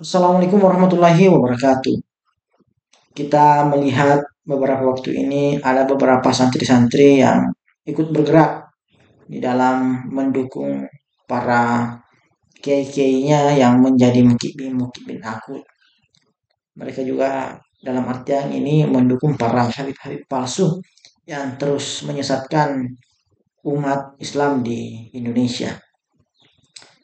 Assalamualaikum warahmatullahi wabarakatuh. Kita melihat beberapa waktu ini ada beberapa santri-santri yang ikut bergerak di dalam mendukung para kiai-kiainya yang menjadi mukibin akut. Mereka juga dalam artian ini mendukung para habib-habib palsu yang terus menyesatkan umat Islam di Indonesia.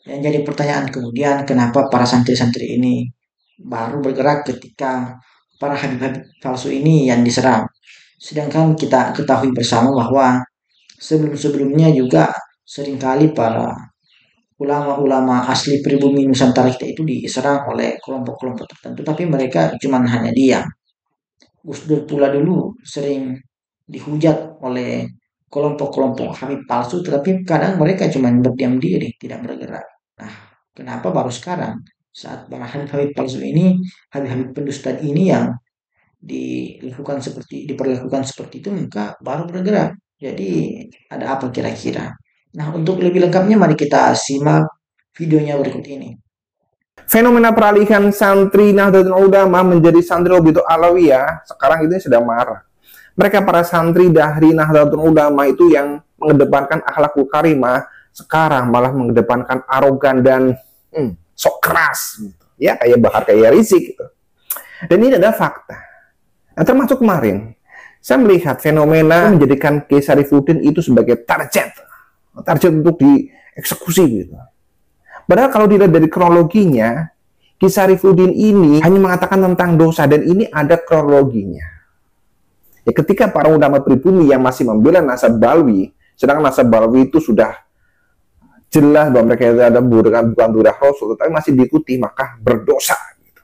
Yang jadi pertanyaan kemudian, kenapa para santri-santri ini baru bergerak ketika para habib-habib palsu ini yang diserang. Sedangkan kita ketahui bersama bahwa sebelum-sebelumnya juga seringkali para ulama-ulama asli pribumi Nusantara kita itu diserang oleh kelompok-kelompok tertentu, tapi mereka cuma hanya diam. Gus Dur pula dulu sering dihujat oleh kelompok-kelompok Habib palsu, tetapi kadang mereka cuma berdiam diri, tidak bergerak. Nah, kenapa baru sekarang saat para Habib-Habib palsu ini, Habib-Habib pendusta ini yang diperlakukan seperti itu, maka baru bergerak. Jadi ada apa kira-kira? Nah, untuk lebih lengkapnya mari kita simak videonya berikut ini. Fenomena peralihan santri Nahdlatul Ulama menjadi santri Obito Alawiyah sekarang ini sedang marah. Mereka para santri dari Nahdlatul Ulama itu yang mengedepankan akhlakul karimah, sekarang malah mengedepankan arogan dan sok keras, gitu. Ya kayak Bahar kayak Rizik gitu. Dan ini adalah fakta. Nah, termasuk kemarin saya melihat fenomena menjadikan Kiai Sarifuddin itu sebagai target untuk dieksekusi gitu. Padahal kalau dilihat dari kronologinya, Kiai Sarifuddin ini hanya mengatakan tentang dosa dan ini ada kronologinya. Ya, ketika para ulama pribumi yang masih membela nasab Balwi, sedangkan nasab Balwi itu sudah jelas bahwa mereka ada bukan durah Rasul, tetapi masih diikuti, maka berdosa. Gitu.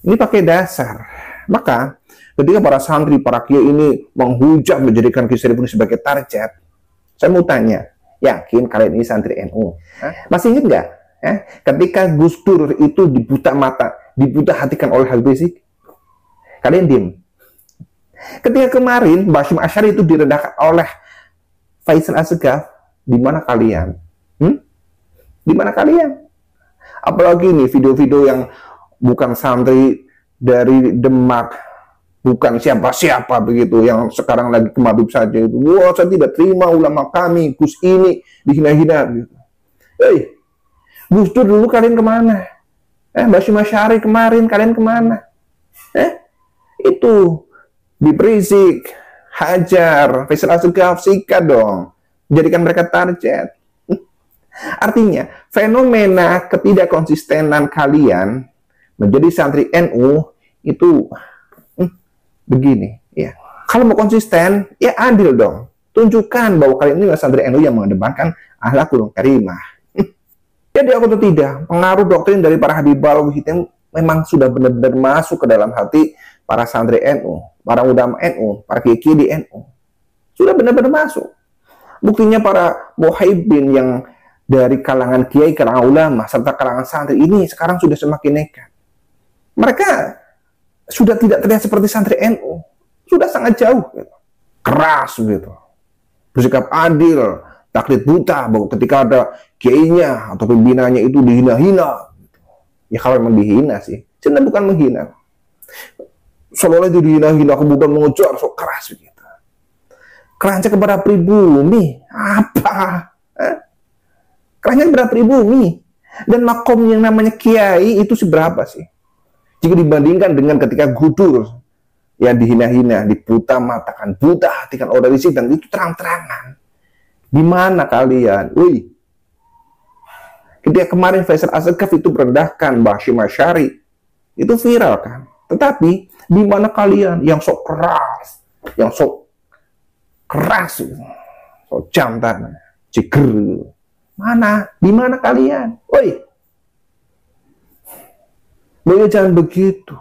Ini pakai dasar. Maka ketika para santri, para kiai ini menghujat menjadikan Kiai Sarifuddin sebagai target, saya mau tanya, yakin kalian ini santri NU? Masih ingat nggak? Ketika Gus Dur itu dibuta hatikan oleh Habib Rizik, kalian diem. Ketika kemarin Bashim Asy'ari itu direndahkan oleh Faisal Assegaf, di mana kalian? Di mana kalian? Apalagi nih video-video yang bukan santri dari Demak, bukan siapa-siapa begitu, yang sekarang lagi ke Mabib saja itu. Wah, saya tidak terima ulama kami, Gus ini dihina-hina gitu. Gus Dur dulu kalian kemana? Bashim Asy'ari kemarin kalian kemana? Itu Habib Rizik, hajar, Faisal Assegaf, sikat dong. Jadikan mereka target. Artinya, fenomena ketidakkonsistenan kalian menjadi santri NU itu begini, ya. Kalau mau konsisten, ya adil dong. Tunjukkan bahwa kalian ini santri NU yang mengedepankan akhlakul karimah. Jadi aku tuh tidak, pengaruh doktrin dari para Habib Alwi itu memang sudah benar-benar masuk ke dalam hati para santri NU, para ulama NU, para kiai di NU. Sudah benar-benar masuk. Buktinya para muhaibin yang dari kalangan kiai, kalangan ulama, serta kalangan santri ini sekarang sudah semakin nekat. Mereka sudah tidak terlihat seperti santri NU, sudah sangat jauh, gitu. Keras gitu, bersikap adil, taklid buta bahwa ketika ada kiainya atau pimpinannya itu dihina-hina. Ya kalau memang dihina sih, sebenarnya bukan menghina. Seolah-olah itu dihina-hina, kemudian mengejar, sok keras begitu. Keranjang kepada pribumi, apa? Keranjang kepada pribumi. Dan makom yang namanya kiai itu seberapa sih? Jika dibandingkan dengan ketika Gudur yang dihina-hina, dibuta matakan, buta hatikan oleh Rizik, dan itu terang-terangan. Di mana kalian? Ketika kemarin Faisal Assegaf itu merendahkan Bashim Asy'ari, itu viral kan. Tetapi di mana kalian yang sok keras, sok jantan, ciger? Mana? Di mana kalian? Boleh jangan begitu.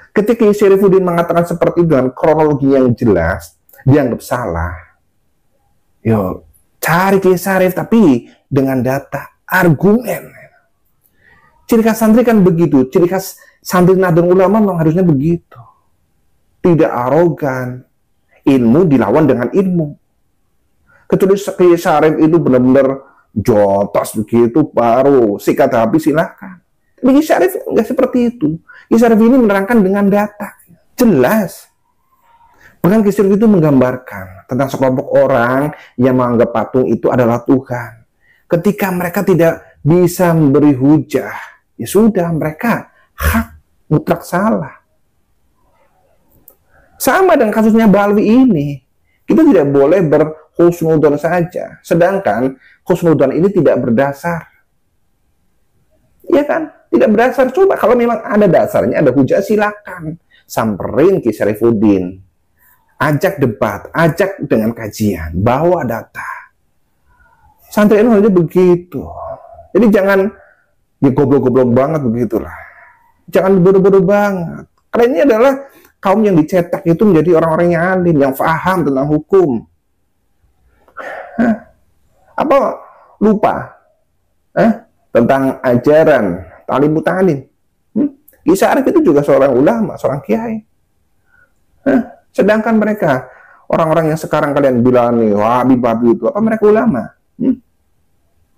Ketika Kiai Sarifuddin mengatakan seperti itu dengan kronologi yang jelas, dianggap salah. Yo, cari Kiai Sarif tapi dengan data, argumen. Ciri khas santri kan begitu. Ciri khas santri Nahdlatul Ulama memang harusnya begitu. Tidak arogan. Ilmu dilawan dengan ilmu. Kecuali Kiai Sarif itu benar-benar jotos begitu, baru sikat habis silahkan. Tapi Ki Syarif nggak seperti itu. Ki Syarif ini menerangkan dengan data. Jelas. Bahkan Ki Syarif itu menggambarkan tentang sekelompok orang yang menganggap patung itu adalah Tuhan. Ketika mereka tidak bisa memberi hujah, ya sudah, mereka hak mutlak salah. Sama dengan kasusnya Balwi ini. Kita tidak boleh berhusnudon saja. Sedangkan husnudon ini tidak berdasar. Iya kan? Tidak berdasar. Coba kalau memang ada dasarnya, ada hujah, silakan. Samperin Ki Syarifuddin. Ajak debat, ajak dengan kajian, bawa data. Santri NU aja begitu. Jadi jangan ya goblok-goblok banget begitulah. Jangan bodoh-bodoh banget. Karena ini adalah kaum yang dicetak itu menjadi orang-orang yang alim, yang paham tentang hukum. Apa lupa tentang ajaran talim mutalim? Ki Syarif itu juga seorang ulama, seorang kiai. Sedangkan mereka, orang-orang yang sekarang kalian bilang nih, wah Habib itu, apa mereka ulama?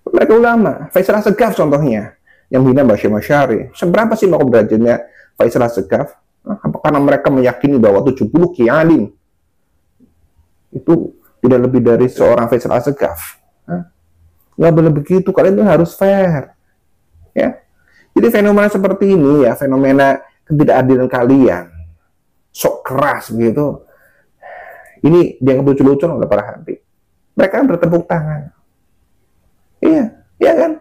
Mereka ulama. Faisal Assegaf contohnya, yang bina Basyir Masyari. Seberapa sih mau derajatnya Faisal Assegaf? Apa karena mereka meyakini bahwa 70 kiai alim itu tidak lebih dari seorang Faisal Assegaf? Nggak boleh begitu, kalian itu harus fair. Ya. Jadi fenomena seperti ini ya, fenomena ketidakadilan kalian, sok keras begitu, ini dianggap lucu-lucu oleh para habib. Mereka bertepuk tangan. Iya, iya kan?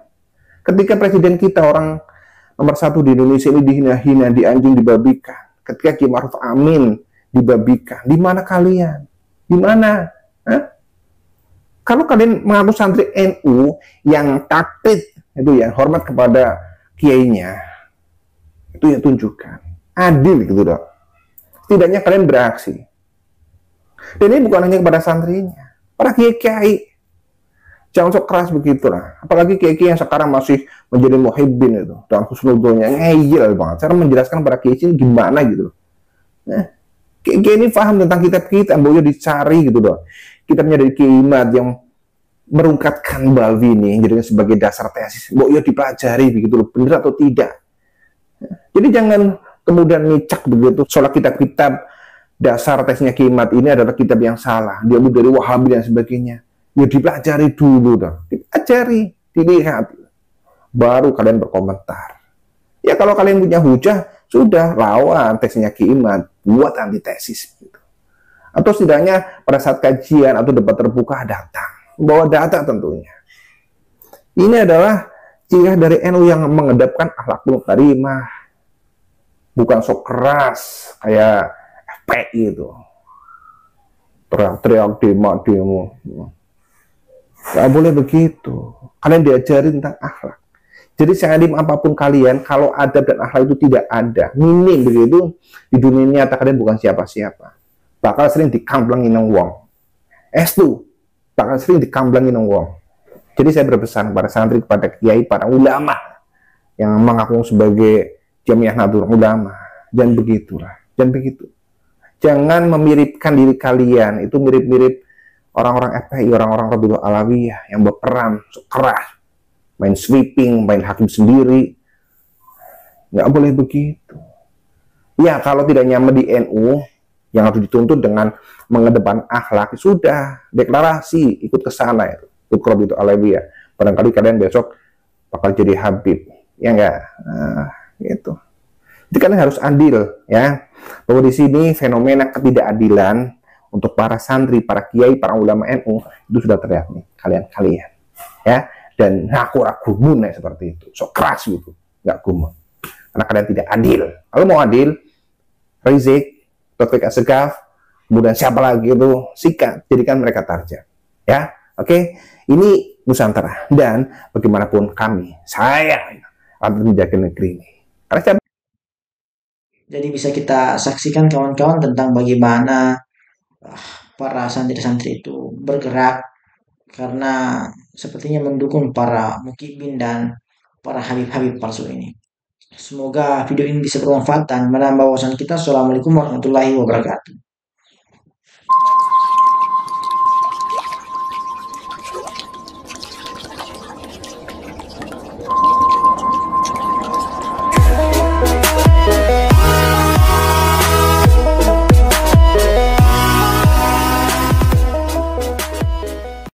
Ketika presiden kita, orang nomor 1 di Indonesia ini dihina-hina, dianjing, dibabikan. Ketika Ki Ma'ruf Amin dibabikan, di mana kalian? Di mana? Kalau kalian mengaku santri NU yang taklid, itu ya, hormat kepada kiainya, itu ya tunjukkan. Adil gitu dong. Setidaknya kalian beraksi. Dan ini bukan hanya kepada santrinya, para kiai-kiai. Jangan sok keras begitulah. Apalagi kiai-kiai yang sekarang masih menjadi muhibbin itu, dengan husnudonnya ngeyel banget. Cara menjelaskan para kiai ini gimana gitu loh. Kiai ini paham tentang kitab kita, boleh dicari gitu loh. Kitabnya dari Kiai Imad yang merungkatkan Balwi ini jadinya sebagai dasar tesis. Boleh dipelajari begitu loh, benar atau tidak. Jadi jangan kemudian micak begitu soal kitab-kitab dasar tesisnya Kiai Imad ini adalah kitab yang salah. Dia dari Wahabi dan sebagainya. Ya dipelajari dulu dong. Dipelajari, dilihat. Baru kalian berkomentar. Ya kalau kalian punya hujah, sudah lawan tesisnya Kiai Imad, buat antitesis gitu. Atau setidaknya pada saat kajian atau debat terbuka datang, bawa data tentunya. Ini adalah ciri dari NU yang mengedepankan akhlakul karimah, bukan sok keras kayak FPI itu, teriak-teriak demo. Gak boleh begitu. Kalian diajarin tentang akhlak. Jadi sealim apapun kalian, kalau adab dan akhlak itu tidak ada, minim begitu, di dunia nyata kalian bukan siapa-siapa. Bakal sering dikamblangi nang wong. Estu, bakal sering dikamblangi nang wong. Jadi saya berpesan kepada santri, kepada kiai, para ulama yang mengaku sebagai Jamiah Nahdlatul Ulama, jangan begitulah, jangan begitu. Jangan memiripkan diri kalian, itu mirip-mirip orang-orang FPI, orang-orang Rabiul Alawiyah yang berperan keras, main sweeping, main hakim sendiri. Nggak boleh begitu. Ya kalau tidak nyaman di NU, yang harus dituntut dengan mengedepan akhlak, sudah deklarasi ikut ke sana itu, ikut Rabiul Alawiyah. Barangkali kalian besok bakal jadi Habib, ya enggak? Gitu. Jadi kalian harus adil, ya. Bahwa di sini fenomena ketidakadilan untuk para santri, para kiai, para ulama NU itu sudah terlihat nih, kalian, ya. Dan aku gumun seperti itu, so keras gitu, nggak gumun, karena kalian tidak adil. Kalau mau adil, Rizik, Taufik Assegaf, kemudian siapa lagi itu, sikat, jadikan mereka target, ya. Oke, ini Nusantara dan bagaimanapun saya akan menjaga negeri ini. Karena saya... Jadi bisa kita saksikan kawan-kawan tentang bagaimana para santri-santri itu bergerak karena sepertinya mendukung para mukibin dan para habib-habib palsu ini. Semoga video ini bisa bermanfaat dan menambah wawasan kita. Assalamualaikum warahmatullahi wabarakatuh.